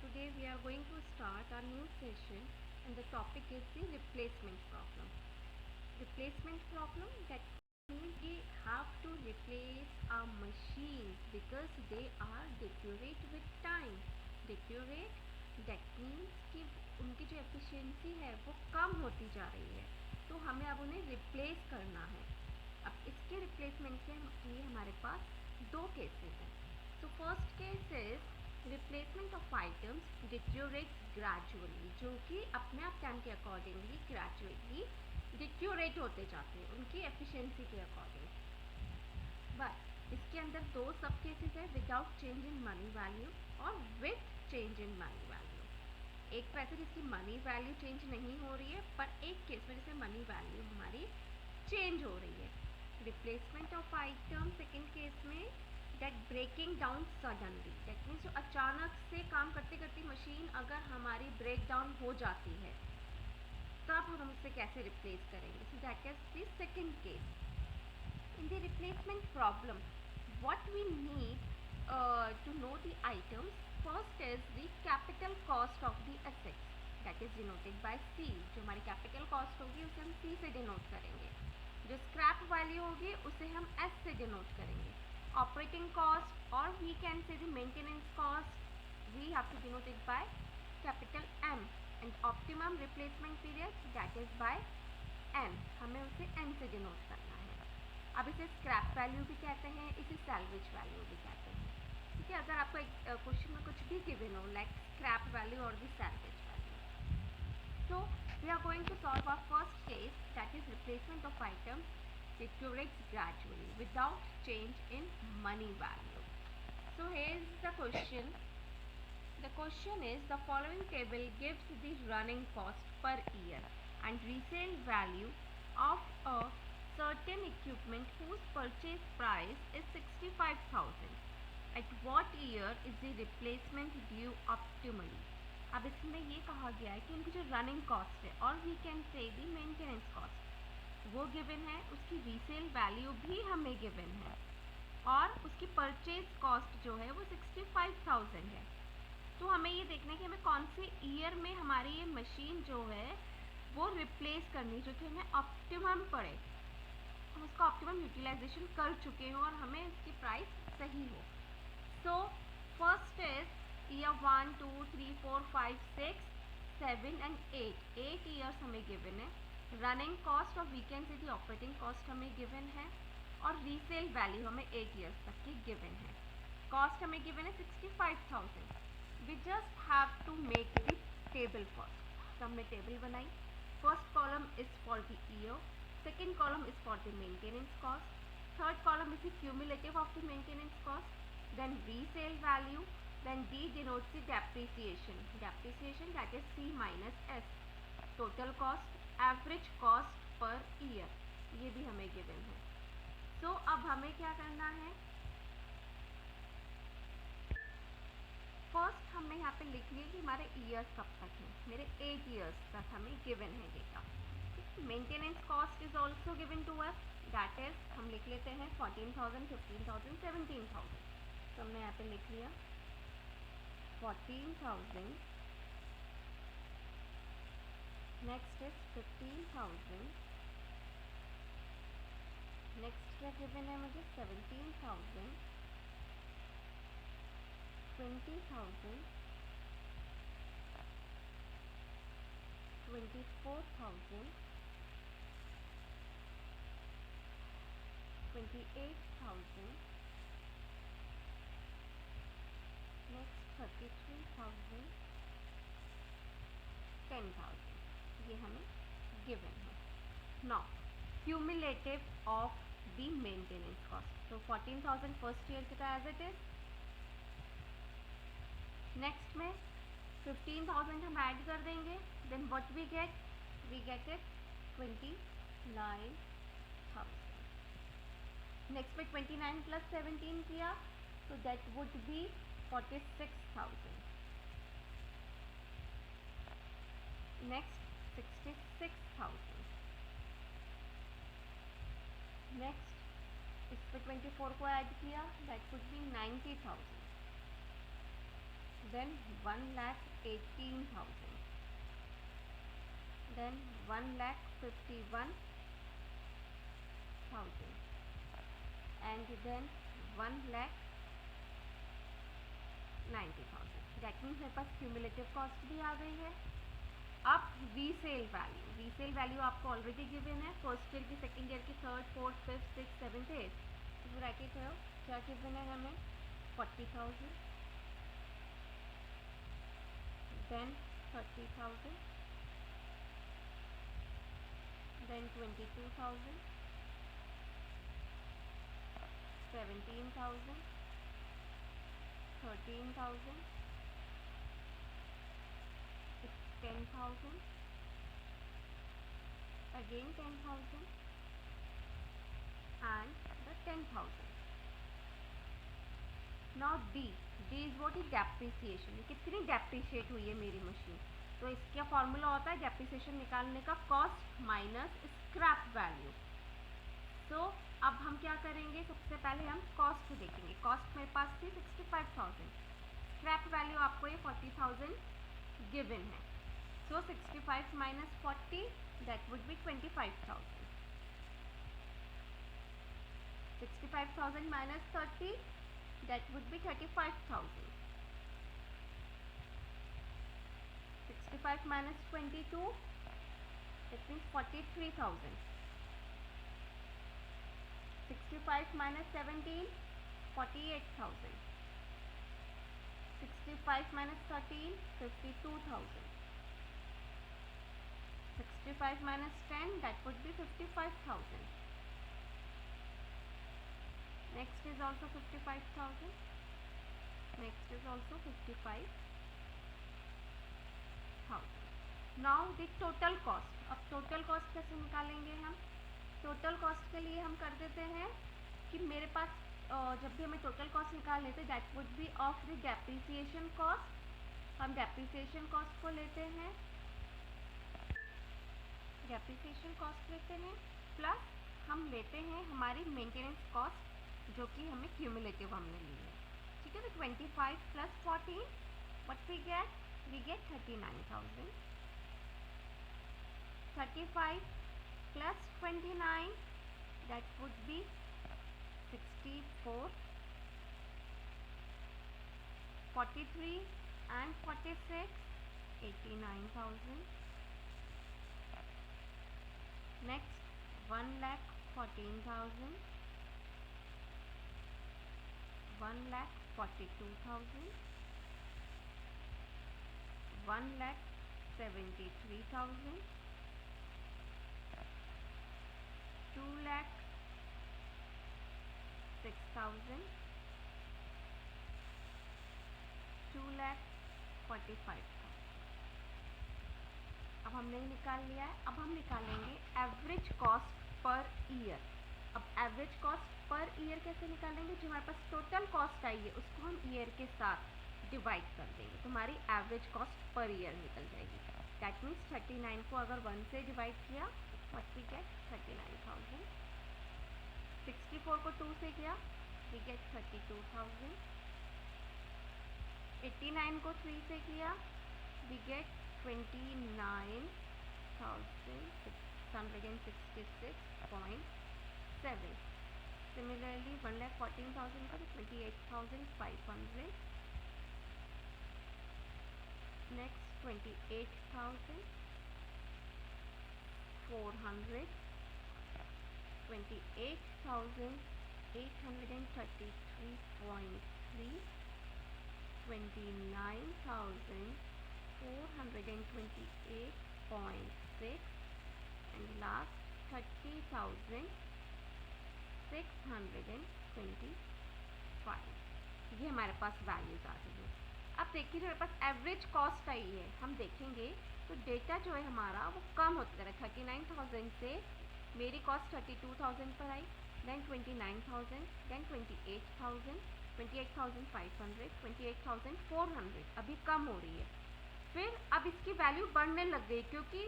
today we are going to start our new session and the topic is the replacement problem. Replacement problem, that means we have to replace our machines because they are deteriorate with time. Deteriorate, that means कि उनकी जो efficiency है वो कम होती जा रही है, तो हमें अब उन्हें replace करना है. अब इसके replacement के लिए हमारे पास दो cases हैं. So first case is replacement of items deteriorates gradually, जो कि अपने आप टाइम के अकॉर्डिंगली ग्रेजुअली डिट्योरेट होते जाते हैं उनकी एफिशिएंसी के अकॉर्डिंग. बट इसके अंदर दो सब केसेस है, without change in money value और with change in money value. एक पैसे जिसकी मनी वैल्यू चेंज नहीं हो रही है, पर एक केस में जैसे मनी वैल्यू हमारी चेंज हो रही है. Replacement of item second case में that breaking down suddenly, that means जो अचानक से काम करते करते मशीन अगर हमारी ब्रेक डाउन हो जाती है तब हम उसे कैसे रिप्लेस करेंगे. So that is the second case. In the replacement problem what we need to know the items. First is the capital cost of the assets, that is denoted by C. जो हमारी capital cost होगी उसे हम सी से denote करेंगे. जो scrap value होगी उसे हम एस से डिनोट करेंगे. Operating cost, or we can say the maintenance cost, we have to denote it by capital M, and optimum replacement period, that is by N. हमें उसे N से डिनोट करना है. अब इसे स्क्रैप वैल्यू भी कहते हैं, इसे सैल्वेज वैल्यू भी कहते हैं. ठीक है, अगर आपको एक क्वेश्चन में कुछ भी गिवन हो लाइक स्क्रैप वैल्यू और the salvage value. So we are going to solve our first case, that is replacement of items deteriorates gradually without change in money value. So here is the question. The question is, the following table gives the running cost per year and resale value of a certain equipment whose purchase price is 65,000. At what year is the replacement due optimally? अब इसमें ये कहा गया है कि उनकी जो running cost है और we can say the maintenance cost वो गिवन है, उसकी रीसेल वैल्यू भी हमें गिवन है और उसकी परचेज कॉस्ट जो है वो 65,000 है. तो हमें ये देखना है कि हमें कौन से ईयर में हमारी ये मशीन जो है वो रिप्लेस करनी, जो कि हमें ऑप्टिमम पड़े, हम उसका ऑप्टिमम यूटिलाइजेशन कर चुके हों और हमें उसकी प्राइस सही हो. So first is year 1 2 3 4 5 6 7 and 8 years हमें गिवन है. रनिंग कॉस्ट और we can say the operating cost हमें गिवन है और रीसेल वैल्यू हमें 8 ईयर्स तक की गिवन है. कॉस्ट हमें गिवन है 65,000. We just have to make the table first. तो हमने टेबल बनाई. First column is for the year, second column is for the maintenance cost, third column is the cumulative of the maintenance cost, then resale value, then D denotes the depreciation. Depreciation, that is C minus S. Total cost, average cost per year, ये भी हमें given है. So अब हमें क्या करना है, first हमने यहाँ पे लिख लिया कि हमारे ईयर्स कब तक हैं. मेरे 8 ईयर्स तक हमें गिवन है data. Maintenance cost is also given to us, that is हम लिख लेते हैं 14,000 15,000 17,000. तो हमने यहाँ पे लिख लिया 14,000, नेक्स्ट इज 15,000, नेक्स्ट क्या गिवन है मुझे 17,000, 20,000, 24,000, 28,000, नेक्स्ट 33,000, 10,000. ये हमें गिवन है. Now cumulative of the maintenance cost. तो 14,000 फर्स्ट ईयर का एज इट इज. नेक्स्ट में 15,000 हम ऐड कर देंगे, then what we get it 29,000. Next में 29 प्लस 17 किया तो that would be 46,000. Next 66,000. Next इस पर 24 को ऐड किया, that would be 90,000. then 1,18,000, then 1,51,000, and then 1,90,000. That means मेरे पास क्यूमुलेटिव कॉस्ट भी आ गई है. अब रीसेल वैल्यू आपको ऑलरेडी गिवन है. फर्स्ट ईयर की, सेकेंड ईयर की, third, fourth, fifth, six, seventh, eight. Bracket करो क्या गिवन है हमें. 40,000, then 30,000, then 22,000, 17,000, 13,000, 10,000, again 10,000, and the 10,000. Now D is what is depreciation. कितनी डेप्रिशिएट हुई है मेरी मशीन. तो इसका फॉर्मूला होता है डेप्रिसिएशन निकालने का, कॉस्ट माइनस स्क्रैप वैल्यू. तो अब हम क्या करेंगे, सबसे पहले हम कॉस्ट देखेंगे. कॉस्ट मेरे पास थी 65,000. स्क्रैप वैल्यू आपको ये 40,000 गिवन है. सो 65 minus 40, that would B 25,000. 65,000 minus 30, that would be 35,000. 65 minus 22, that means 43,000. 65 minus 17, 48,000. 65 minus 13, 52,000. 65 minus 10, that would be 55,000. Next is also 55,000. Next is also 55,000. Now the total cost. अब total cost कैसे निकालेंगे हम. Total cost के लिए हम कर देते हैं कि मेरे पास जब भी हमें टोटल कॉस्ट निकालने थे, that would B of the depreciation cost. हम डेप्रिसिएशन कॉस्ट को लेते हैं, डेप्रिसिएशन कॉस्ट लेते हैं, प्लस हम लेते हैं हमारी मेंटेनेंस कॉस्ट जो कि हमें क्यूमुलेटिव हमने ली है. ठीक है. तो 25 plus 14, what we get 39,000. 35 plus 29, that would be 64. 43 and 46, 89,000. Next 1,14,000, 1,42,000, 1,73,000, 2,06,000, 2,45,000. अब हमने निकाल लिया है. अब हम निकालेंगे एवरेज कॉस्ट पर ईयर. अब एवरेज कॉस्ट पर ईयर कैसे निकालेंगे, जो हमारे पास टोटल कॉस्ट आई है उसको हम ईयर के साथ डिवाइड कर देंगे तो हमारी एवरेज कॉस्ट पर ईयर निकल जाएगी. दैट मीन्स 39 को अगर 1 से डिवाइड किया, व्हाट वी गेट 39,000. 64 को 2 से किया, वी गेट 32,000. 89 को 3 से किया, वी गेट 29,666.7. Similarly 1,14,000 का 28,500. Next 28,400, 28,833.3, 29,428.6, and last 30,625. ये हमारे पास वैल्यूज आ गई है. अब देखिए जो मेरे पास एवरेज कॉस्ट आई है, हम देखेंगे तो डेटा जो है हमारा वो कम होता जा रहा है. 39,000 से मेरी कॉस्ट 32,000 पर आई, देन 29,000, देन 28,000, 28,500, 28,400. अभी कम हो रही है. फिर अब इसकी वैल्यू बढ़ने लग गई क्योंकि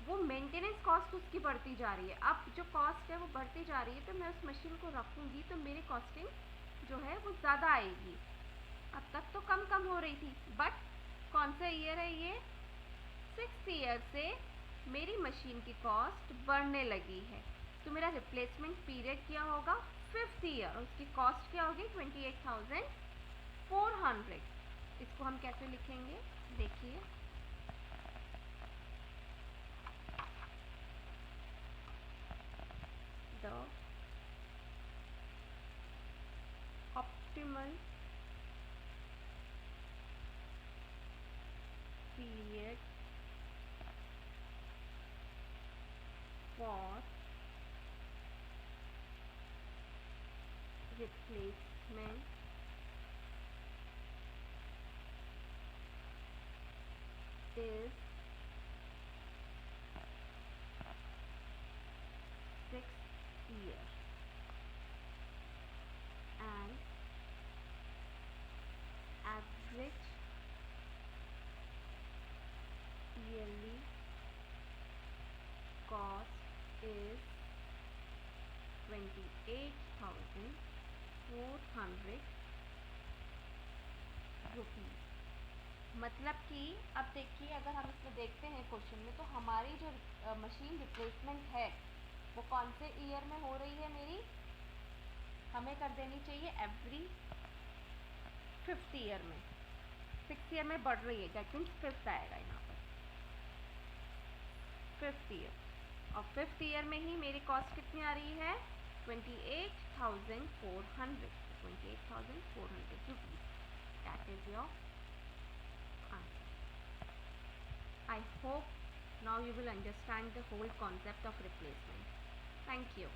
वो मेंटेनेंस कॉस्ट उसकी बढ़ती जा रही है. अब जो कॉस्ट है वो बढ़ती जा रही है तो मैं उस मशीन को रखूँगी तो मेरी कॉस्टिंग जो है वो ज़्यादा आएगी. अब तक तो कम हो रही थी, बट कौन सा ईयर है ये? 6th ईयर से मेरी मशीन की कॉस्ट बढ़ने लगी है, तो मेरा रिप्लेसमेंट पीरियड क्या होगा? 5th ईयर, और उसकी कॉस्ट क्या होगी? 28,400। इसको हम कैसे लिखेंगे? देखिए, the optimal period for replacement is 6th year and average yearly cost is 28,400 rupees. मतलब कि अब देखिए, अगर हम इसमें देखते हैं क्वेश्चन में, तो हमारी जो मशीन रिप्लेसमेंट है वो कौन से ईयर में हो रही है मेरी? हमें कर देनी चाहिए एवरी 5th ईयर में। 6th ईयर में बढ़ रही है, दैट मीन्स 5th आएगा यहाँ पर, 5th ईयर। और 5th ईयर में ही मेरी कॉस्ट कितनी आ रही है? 28,400 rupees. That is your answer. I hope now you will understand the whole concept of replacement. Thank you.